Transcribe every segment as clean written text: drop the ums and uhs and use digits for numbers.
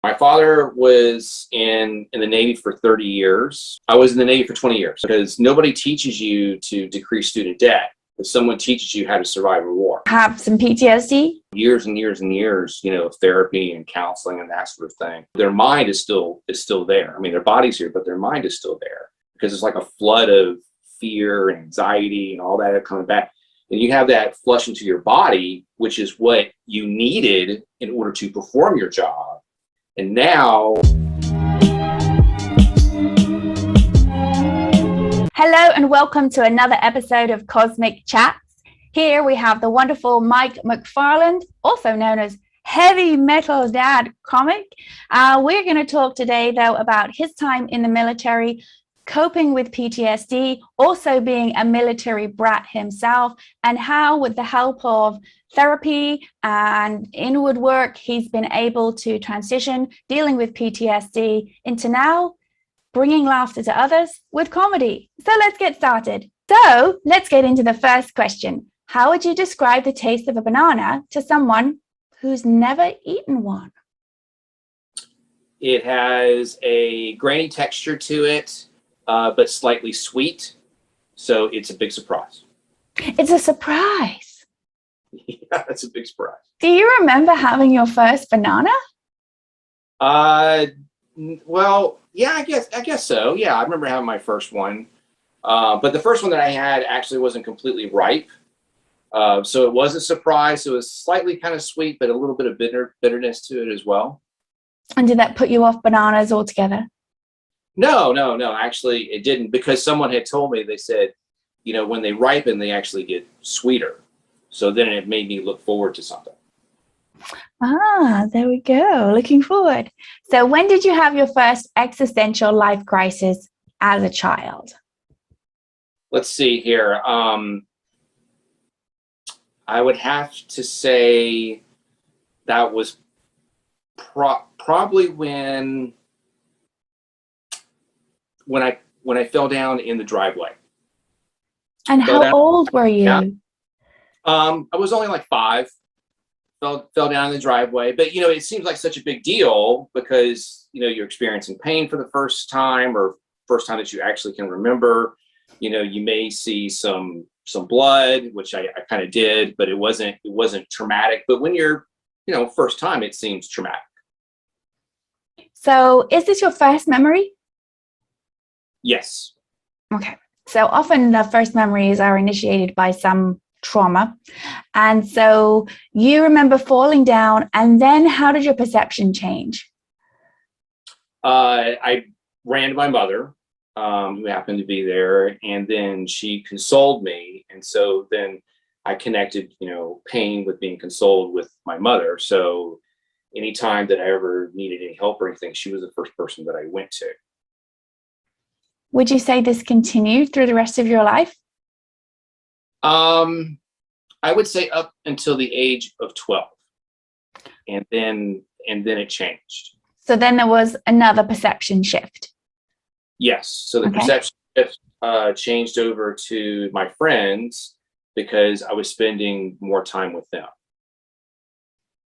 My father was in the Navy for 30 years. I was in the Navy for 20 years because nobody teaches you to decrease student debt. If someone teaches you how to survive a war. Have some PTSD? Years and years and years, of therapy and counseling and that sort of thing. Their mind is still there. I mean, their body's here, but their mind is still there because it's like a flood of fear and anxiety and all that coming back. And you have that flush into your body, which is what you needed in order to perform your job. And now... Hello and welcome to another episode of Cosmic Chats. Here we have the wonderful MikeMacFarland, also known as Heavy Metal Dad Comic. We're going to talk today, though, about his time in the military, coping with PTSD, also being a military brat himself, and how, with the help of therapy and inward work, he's been able to transition dealing with PTSD into now bringing laughter to others with comedy. So let's get started. So let's get into the first question. How would you describe the taste of a banana to someone who's never eaten one? It has a grainy texture to it, but slightly sweet. So it's a big surprise. It's a surprise. Yeah, it's a big surprise. Do you remember having your first banana? Well, yeah, I guess so. Yeah, I remember having my first one. But the first one that I had actually wasn't completely ripe. So it was a surprise. It was slightly kind of sweet, but a little bit of bitterness to it as well. And did that put you off bananas altogether? No. Actually, it didn't, because someone had told me, they said, when they ripen, they actually get sweeter. So then it made me look forward to something. There we go. Looking forward. So when did you have your first existential life crisis as a child? Let's see here. I would have to say that was probably when I fell down in the driveway. And how old were you? Yeah. I was only like 5. Fell down in the driveway, but it seems like such a big deal because you're experiencing pain for the first time, or first time that you actually can remember. You may see some blood, which I kind of did, but it wasn't traumatic. But when you're first time, it seems traumatic. So is this your first memory? Yes. Okay. So often the first memories are initiated by some trauma. And so you remember falling down, and then how did your perception change? I ran to my mother, who happened to be there, and then she consoled me. And so then I connected, pain with being consoled with my mother. So anytime that I ever needed any help or anything, she was the first person that I went to. Would you say this continued through the rest of your life? I would say up until the age of 12, and then it changed. So then there was another perception shift. Yes. So the perception shift changed over to my friends because I was spending more time with them.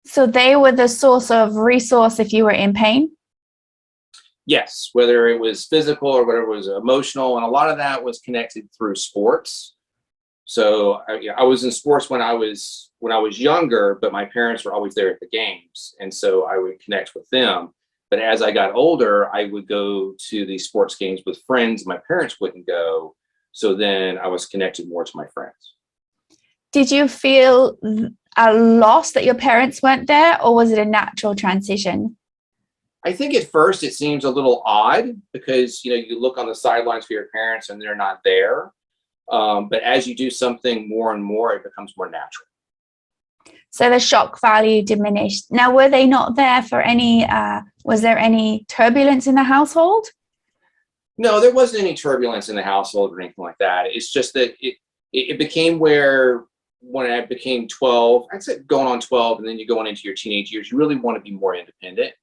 So they were the source of resource if you were in pain? Yes, whether it was physical or whether it was emotional, and a lot of that was connected through sports. So I was in sports when I was younger, but my parents were always there at the games, and so I would connect with them. But as I got older, I would go to the sports games with friends. My parents wouldn't go, so then I was connected more to my friends. Did you feel a loss that your parents weren't there, or was it a natural transition? I think at first it seems a little odd because you look on the sidelines for your parents and they're not there. But as you do something more and more, it becomes more natural. So the shock value diminished. Now, were they not there for any, was there any turbulence in the household? No, there wasn't any turbulence in the household or anything like that. It's just that it became where when I became 12, I'd say going on 12, and then you going into your teenage years, you really want to be more independent.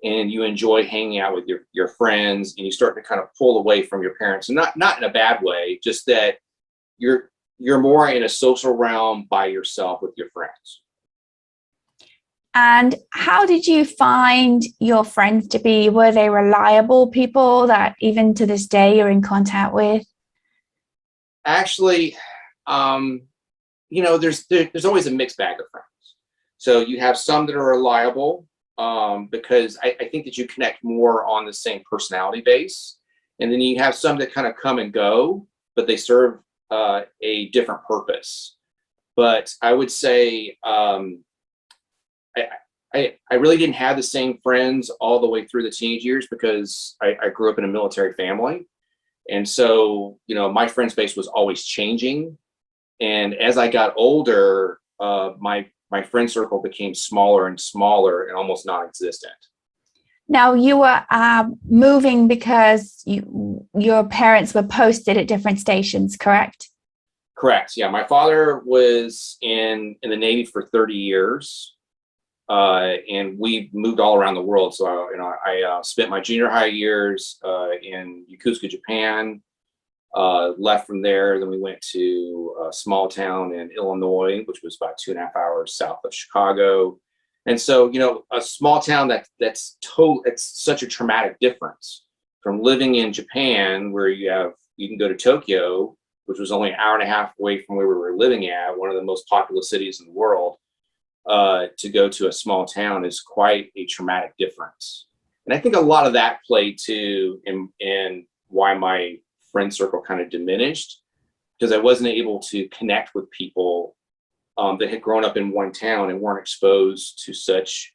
And you enjoy hanging out with your friends, and you start to kind of pull away from your parents, and not in a bad way, just that you're more in a social realm by yourself with your friends. And how did you find your friends to be? Were they reliable people that even to this day you're in contact with? Actually, there's always a mixed bag of friends. So you have some that are reliable, because I think that you connect more on the same personality base. And then you have some that kind of come and go, but they serve a different purpose. But I would say I really didn't have the same friends all the way through the teenage years because I grew up in a military family. And so, my friends base was always changing. And as I got older, my friend circle became smaller and smaller and almost non-existent. Now, you were moving because your parents were posted at different stations, correct? Correct. Yeah, my father was in the Navy for 30 years, and we moved all around the world. So I spent my junior high years in Yokosuka, Japan. Left from there, then we went to a small town in Illinois, which was about 2.5 hours south of Chicago. And so, a small town it's such a traumatic difference from living in Japan, where you can go to Tokyo, which was only an hour and a half away from where we were living at, one of the most populous cities in the world, to go to a small town is quite a traumatic difference. And I think a lot of that played too in why my friend circle kind of diminished, because I wasn't able to connect with people that had grown up in one town and weren't exposed to such,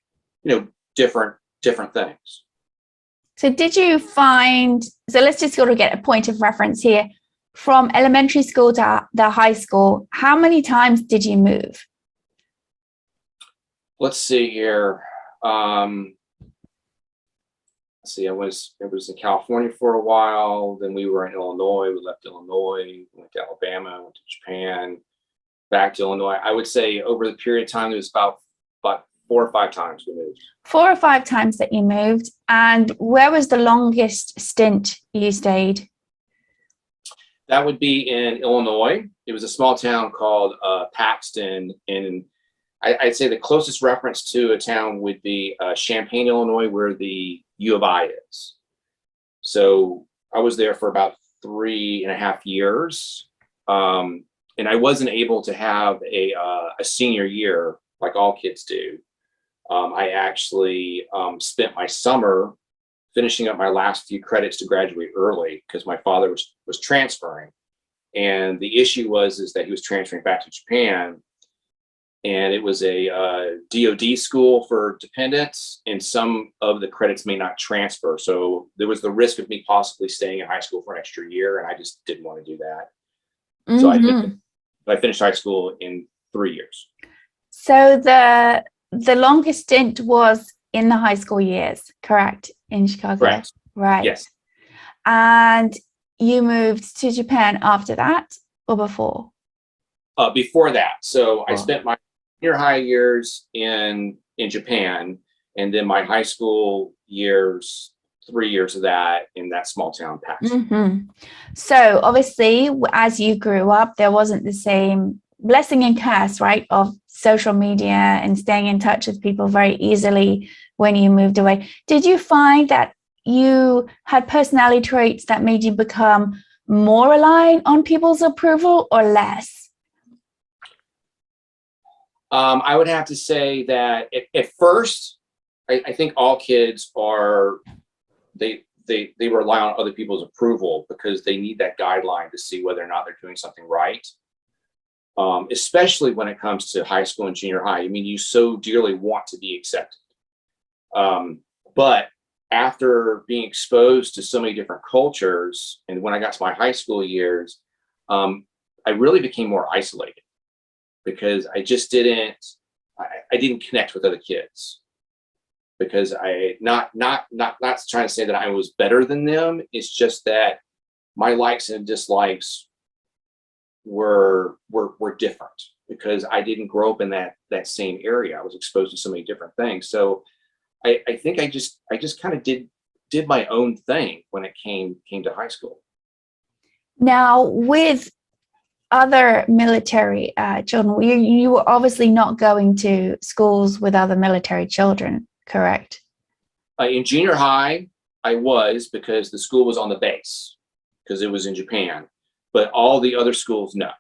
different things. So did you find, so let's just sort of get a point of reference here. From elementary school to the high school, how many times did you move? Let's see here. I was in California for a while. Then we were in Illinois. We left Illinois, went to Alabama, went to Japan, back to Illinois. I would say over the period of time, it was about 4 or 5 times we moved. 4 or 5 times that you moved. And where was the longest stint you stayed? That would be in Illinois. It was a small town called Paxton. And I'd say the closest reference to a town would be Champaign, Illinois, where the U of I is. So I was there for about 3.5 years. And I wasn't able to have a senior year like all kids do. I actually spent my summer finishing up my last few credits to graduate early because my father was transferring. And the issue is that he was transferring back to Japan. And it was a DoD school for dependents, and some of the credits may not transfer. So there was the risk of me possibly staying in high school for an extra year, and I just didn't want to do that. Mm-hmm. So I finished high school in 3 years. So the longest stint was in the high school years, correct? In Chicago? Correct. Right. Yes. And you moved to Japan after that or before? Before that. So I spent my junior high years in Japan, and then my high school years, 3 years of that in that small town Paxton. Mm-hmm. So obviously, as you grew up, there wasn't the same blessing and curse, right, of social media and staying in touch with people very easily when you moved away. Did you find that you had personality traits that made you become more reliant on people's approval or less? I would have to say that at first, I think all kids they rely on other people's approval because they need that guideline to see whether or not they're doing something right. Especially when it comes to high school and junior high. I mean, you so dearly want to be accepted. But after being exposed to so many different cultures, and when I got to my high school years, I really became more isolated because I just didn't connect with other kids, because not trying to say that I was better than them. It's just that my likes and dislikes were different because I didn't grow up in that same area. I was exposed to so many different things. So I think I just kind of did my own thing when it came to high school. Now, with other military children? You were obviously not going to schools with other military children, correct? In junior high, I was, because the school was on the base, because it was in Japan. But all the other schools, no.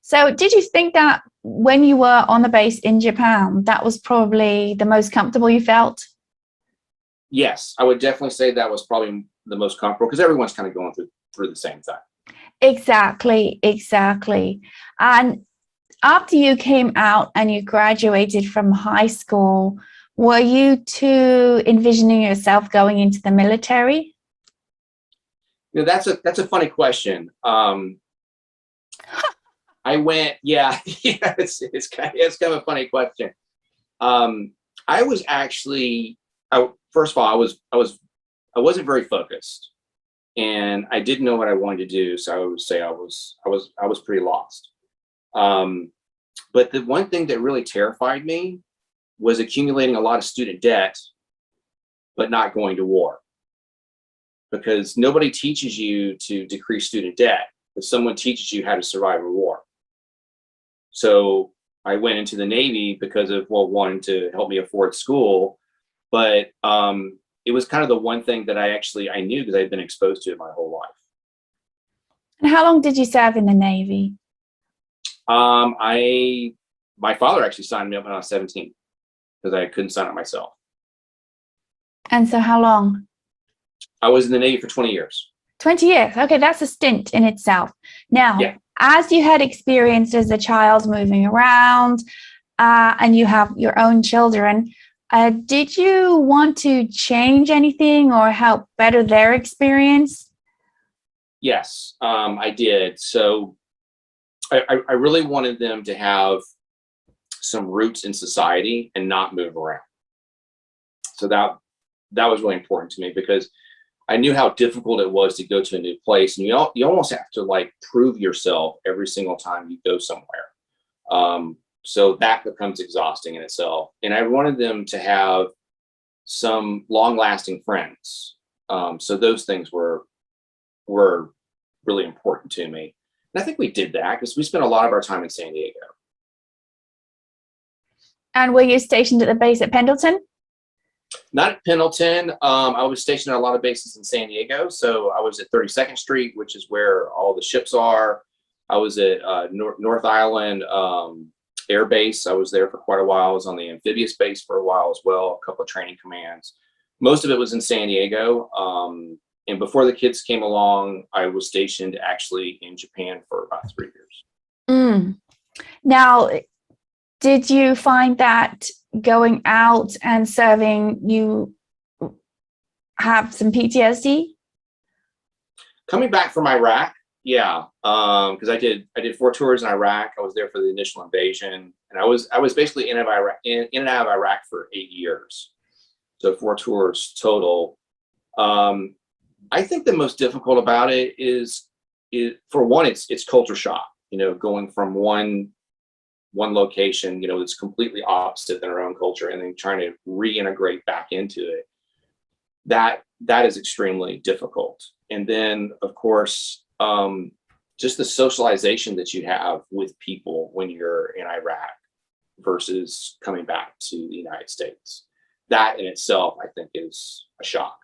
So did you think that when you were on the base in Japan, that was probably the most comfortable you felt? Yes, I would definitely say that was probably the most comfortable, because everyone's kind of going through the same thing. Exactly. And after you came out and you graduated from high school, were you too envisioning yourself going into the military? That's a funny question. I went, yeah, yeah, it's kind of a funny question. I was actually, first of all, I wasn't very focused, and I didn't know what I wanted to do. So I would say I was pretty lost. But the one thing that really terrified me was accumulating a lot of student debt, but not going to war, because nobody teaches you to decrease student debt, but someone teaches you how to survive a war. So I went into the Navy because of, well, wanting to help me afford school, but it was kind of the one thing that I knew, because I'd been exposed to it my whole life. And how long did you serve in the Navy? My father actually signed me up when I was 17, because I couldn't sign up myself. And so how long? I was in the Navy for 20 years. 20 years. Okay, that's a stint in itself. Now, Yeah. As you had experienced as a child moving around, and you have your own children, did you want to change anything or help better their experience? Yes, I did. So I really wanted them to have some roots in society and not move around. So that was really important to me, because I knew how difficult it was to go to a new place, and you almost have to like prove yourself every single time you go somewhere. So that becomes exhausting in itself. And I wanted them to have some long-lasting friends. So those things were really important to me. And I think we did that because we spent a lot of our time in San Diego. And were you stationed at the base at Pendleton? Not at Pendleton. I was stationed at a lot of bases in San Diego. So I was at 32nd Street, which is where all the ships are. I was at North Island Air Base. I was there for quite a while. I was on the amphibious base for a while as well, a couple of training commands. Most of it was in San Diego. And before the kids came along, I was stationed actually in Japan for about 3 years. Now, did you find that going out and serving, you have some PTSD? Coming back from Iraq, yeah, because I did 4 tours in Iraq. I was there for the initial invasion, and I was basically in and out of Iraq for 8 years, so 4 tours total. I think the most difficult about it is for one, it's culture shock. Going from one location, that's completely opposite than our own culture, and then trying to reintegrate back into it. That is extremely difficult. And then, of course, just the socialization that you have with people when you're in Iraq versus coming back to the United States. That in itself, I think, is a shock.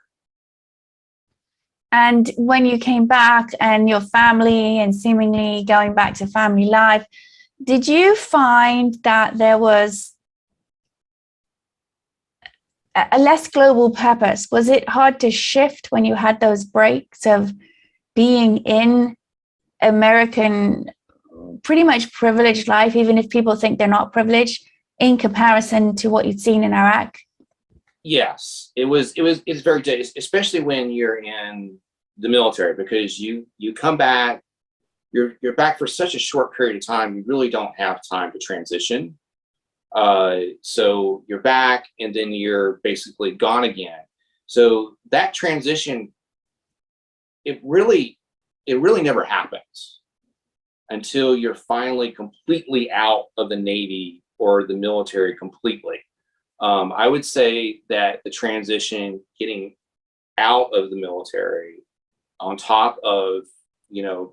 And when you came back and your family and seemingly going back to family life, did you find that there was a less global purpose? Was it hard to shift when you had those breaks of being in American, pretty much privileged life, even if people think they're not privileged, in comparison to what you'd seen in Iraq? Yes, it's very difficult, especially when you're in the military, because you come back, you're back for such a short period of time. You really don't have time to transition. So you're back, and then you're basically gone again. So that transition, it really never happens until you're finally completely out of the Navy or the military completely. I would say that the transition, getting out of the military, on top of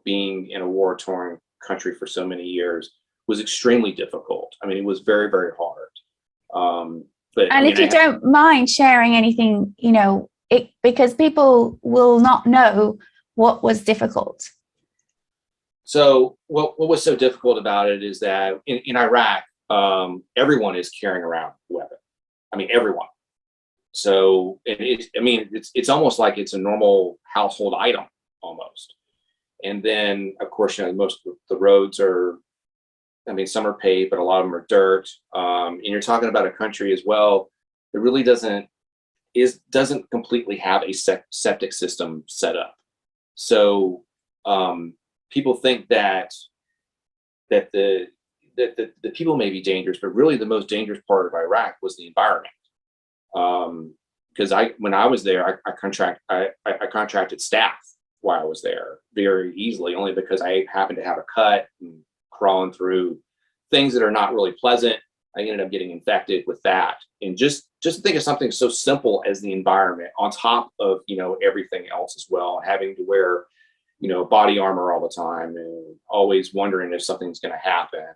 being in a war-torn country for so many years was extremely difficult. I mean, it was very, very hard. But And if you don't mind sharing anything, because people will not know what was difficult. So what was so difficult about it is that in Iraq, everyone is carrying around a weapon. I mean, everyone. So it's almost like it's a normal household item almost. And then, of course, most of the roads are, some are paved, but a lot of them are dirt. And you're talking about a country as well that really doesn't completely have a septic system set up. So people think that the people may be dangerous, but really the most dangerous part of Iraq was the environment. Because when I was there, I contracted staph while I was there very easily, only because I happened to have a cut and crawling through things that are not really pleasant. I ended up getting infected with that. And just think of something so simple as the environment on top of, everything else as well, having to wear, body armor all the time and always wondering if something's going to happen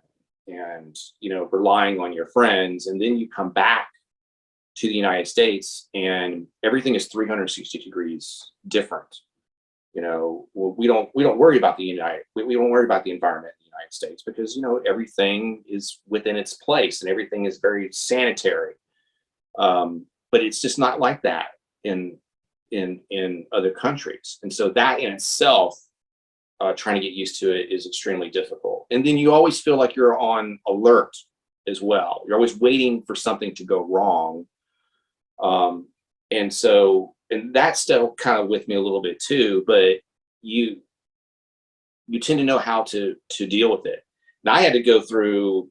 and, relying on your friends. And then you come back to the United States and everything is 360 degrees different. We don't worry about we don't worry about the environment in the United States because, everything is within its place and everything is very sanitary. But it's just not like that in other countries. And so that in itself, trying to get used to it is extremely difficult. And then you always feel like you're on alert as well. You're always waiting for something to go wrong. And that's still kind of with me a little bit too, but you tend to know how to deal with it. And I had to go through,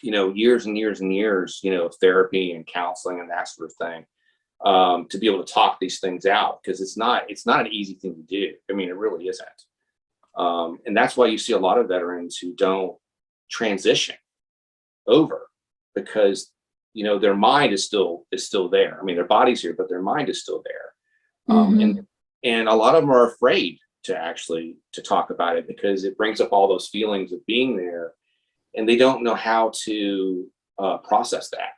years and years and years, of therapy and counseling and that sort of thing, to be able to talk these things out, because it's not an easy thing to do. I mean, it really isn't. And that's why you see a lot of veterans who don't transition over because, their mind is still there. I mean, their body's here, but their mind is still there. And a lot of them are afraid to talk about it because it brings up all those feelings of being there, and they don't know how to process that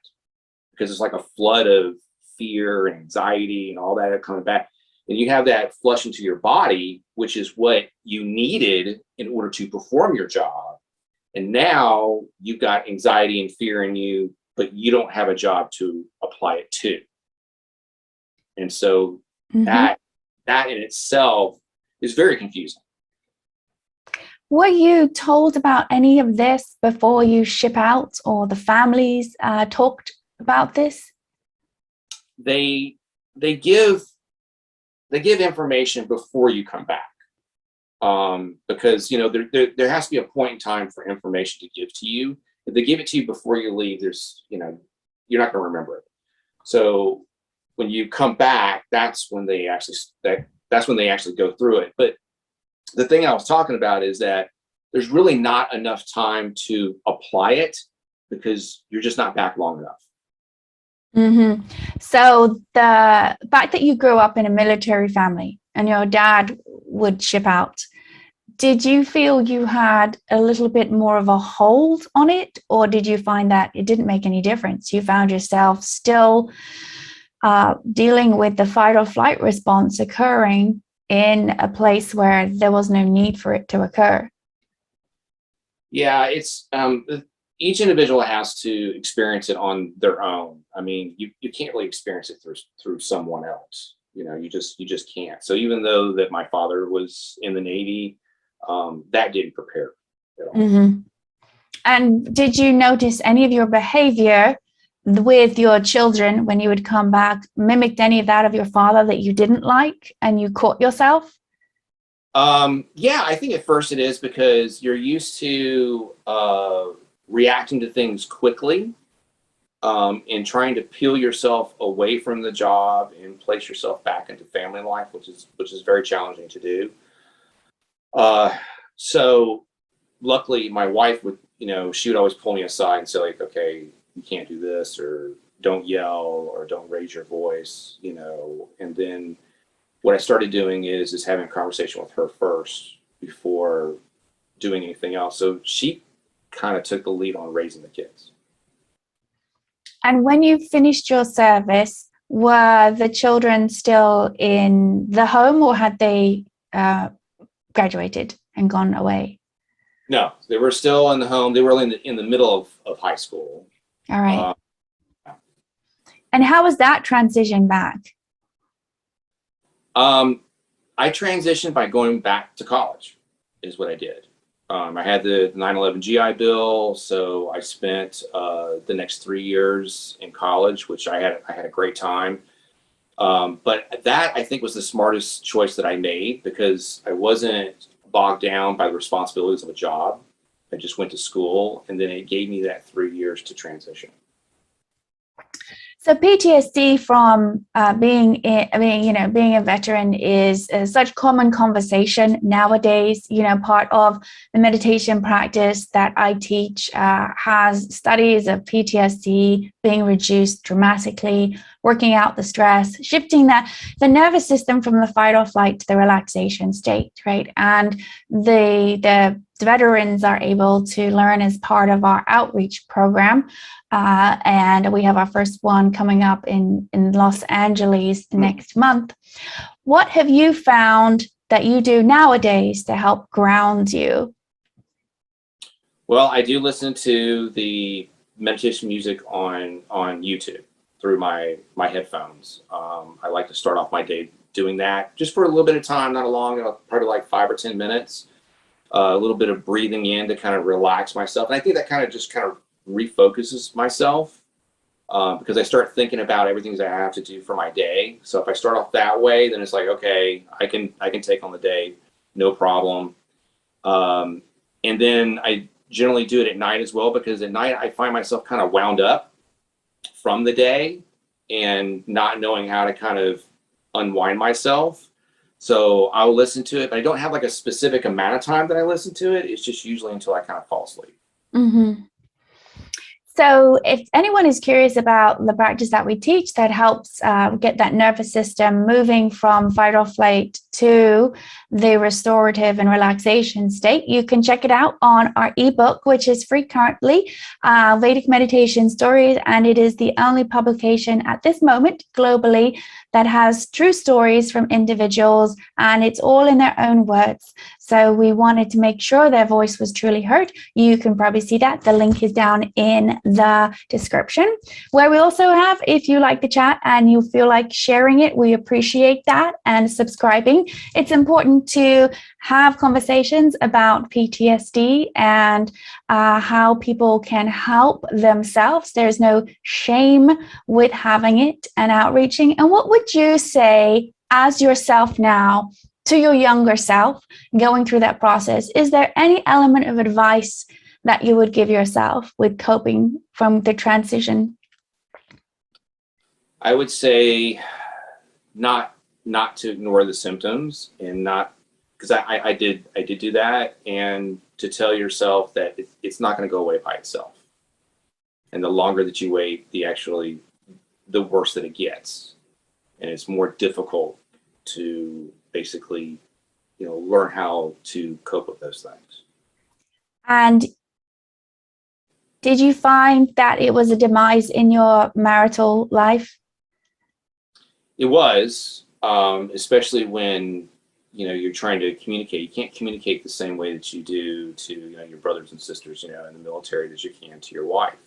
because it's like a flood of fear and anxiety and all that coming back. And you have that flush into your body, which is what you needed in order to perform your job. And now you've got anxiety and fear in you, but you don't have a job to apply it to. And so that in itself is very confusing. Were you told about any of this before you ship out, or the families talked about this? They give information before you come back, because there has to be a point in time for information to give to you. If they give it to you before you leave, there's you're not going to remember it. So when you come back, that's when they actually go through it. But the thing I was talking about is that there's really not enough time to apply it because you're just not back long enough. So the fact that you grew up in a military family and your dad would ship out, did you feel you had a little bit more of a hold on it, or did you find that it didn't make any difference? You found yourself still dealing with the fight or flight response occurring in a place where there was no need for it to occur? Yeah, it's each individual has to experience it on their own. I mean, you can't really experience it through someone else. You just can't. So even though that my father was in the Navy, that didn't prepare at all. And did you notice any of your behavior with your children when you would come back mimicked any of that of your father that you didn't like and you caught yourself? Yeah, I think at first it is because you're used to reacting to things quickly, and trying to peel yourself away from the job and place yourself back into family life, which is very challenging to do. So luckily my wife would, she would always pull me aside and say, like, okay, you can't do this, or don't yell, or don't raise your voice, and then what I started doing is having a conversation with her first before doing anything else. So she kind of took the lead on raising the kids. And when you finished your service, were the children still in the home, or had they graduated and gone away? No, they were still in the home. They were in the middle of high school. All right. And how was that transition back? I transitioned by going back to college, is what I did. I had the 9/11 GI Bill, so I spent the next 3 years in college, which I had a great time. But that, I think, was the smartest choice that I made, because I wasn't bogged down by the responsibilities of a job. I just went to school, and then it gave me that 3 years to transition. So PTSD from being a veteran is such common conversation nowadays. Part of the meditation practice that I teach has studies of PTSD being reduced dramatically, working out the stress, shifting the nervous system from the fight or flight to the relaxation state, right? And the veterans are able to learn as part of our outreach program. And we have our first one coming up in Los Angeles next month. What have you found that you do nowadays to help ground you? Well, I do listen to the meditation music on YouTube through my headphones. I like to start off my day doing that just for a little bit of time, not long, probably like 5 or 10 minutes. A little bit of breathing in to kind of relax myself. And I think that kind of refocuses myself, because I start thinking about everything that I have to do for my day. So if I start off that way, then it's like, okay, I can take on the day, no problem. And then I generally do it at night as well, because at night I find myself kind of wound up from the day and not knowing how to kind of unwind myself. So I'll listen to it, but I don't have like a specific amount of time that I listen to it. It's just usually until I kind of fall asleep. Mm-hmm. So if anyone is curious about the practice that we teach that helps get that nervous system moving from fight or flight to the restorative and relaxation state, you can check it out on our ebook, which is free currently, Vedic Meditation Stories. And it is the only publication at this moment globally that has true stories from individuals, and it's all in their own words. So we wanted to make sure their voice was truly heard. You can probably see that. The link is down in the description, where we also have, if you like the chat and you feel like sharing it, we appreciate that, and subscribing. It's important to have conversations about PTSD and how people can help themselves. There's no shame with having it and outreaching. And what would you say as yourself now to your younger self going through that process? Is there any element of advice that you would give yourself with coping from the transition? I would say not to ignore the symptoms, and not, because I did do that, and to tell yourself that it's not going to go away by itself. And the longer that you wait, the worse that it gets. And it's more difficult to basically, learn how to cope with those things. And did you find that it was a demise in your marital life? It was, especially when, you're trying to communicate. You can't communicate the same way that you do to, your brothers and sisters, in the military, that you can to your wife.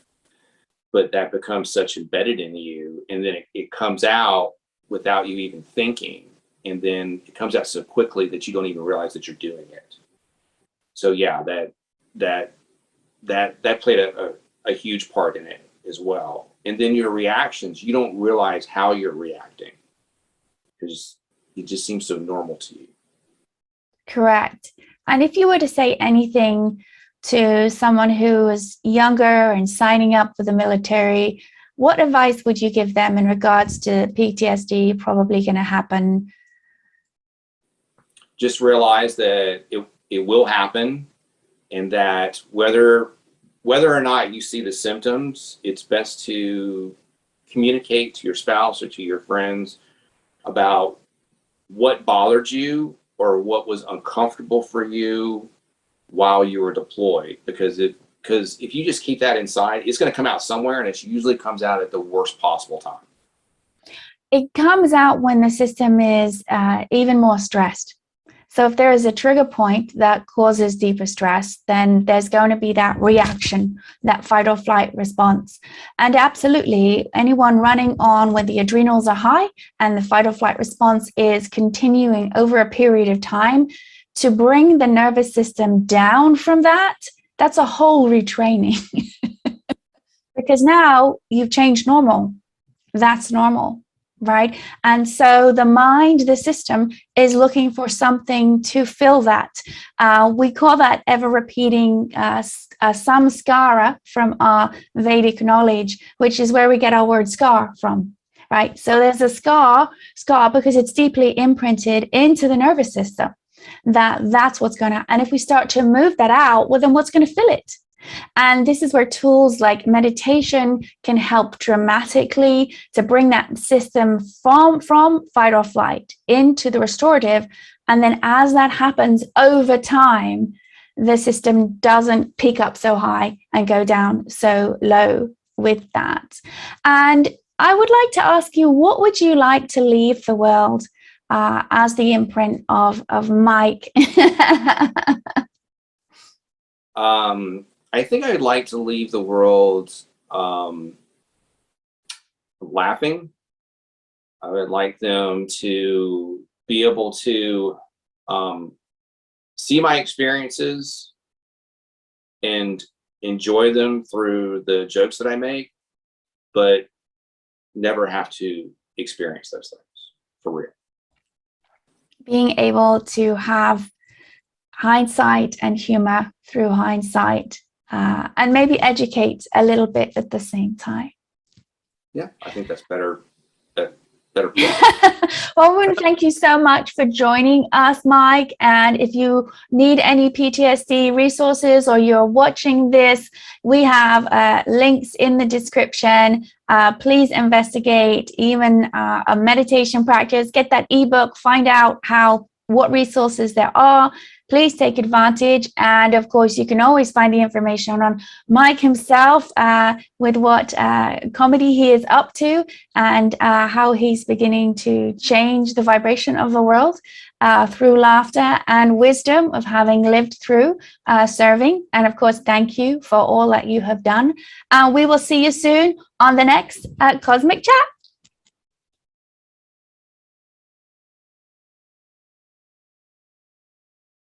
But that becomes such embedded in you, and then it comes out without you even thinking. And then it comes out so quickly that you don't even realize that you're doing it. So yeah, that played a huge part in it as well. And then your reactions, you don't realize how you're reacting, because it just seems so normal to you. Correct. And if you were to say anything to someone who is younger and signing up for the military, what advice would you give them in regards to PTSD probably going to happen? Just realize that it will happen, and that whether or not you see the symptoms, it's best to communicate to your spouse or to your friends about what bothered you or what was uncomfortable for you while you were deployed, because if you just keep that inside, it's going to come out somewhere, and it usually comes out at the worst possible time. It comes out when the system is even more stressed. So if there is a trigger point that causes deeper stress, then there's going to be that reaction, that fight or flight response. And absolutely, anyone running on when the adrenals are high and the fight or flight response is continuing over a period of time, to bring the nervous system down from that, that's a whole retraining. Because now you've changed normal. That's normal. Right. And so the mind, the system, is looking for something to fill that. We call that ever repeating samskara from our Vedic knowledge, which is where we get our word scar from. Right. So there's a scar because it's deeply imprinted into the nervous system. That's what's going to. And if we start to move that out, well, then what's going to fill it? And this is where tools like meditation can help dramatically to bring that system from fight or flight into the restorative. And then as that happens over time, the system doesn't peak up so high and go down so low with that. And I would like to ask you, what would you like to leave the world as the imprint of Mike? I think I'd like to leave the world laughing. I would like them to be able to see my experiences and enjoy them through the jokes that I make, but never have to experience those things for real. Being able to have hindsight and humor through hindsight. And maybe educate a little bit at the same time. Yeah, I think that's better. Well, I want to thank you so much for joining us, Mike. And if you need any PTSD resources or you're watching this, we have links in the description. Please investigate even a meditation practice, get that ebook, find out what resources there are. Please take advantage. And of course, you can always find the information on Mike himself with what comedy he is up to and how he's beginning to change the vibration of the world through laughter and wisdom of having lived through serving. And of course, thank you for all that you have done. We will see you soon on the next Cosmic Chat.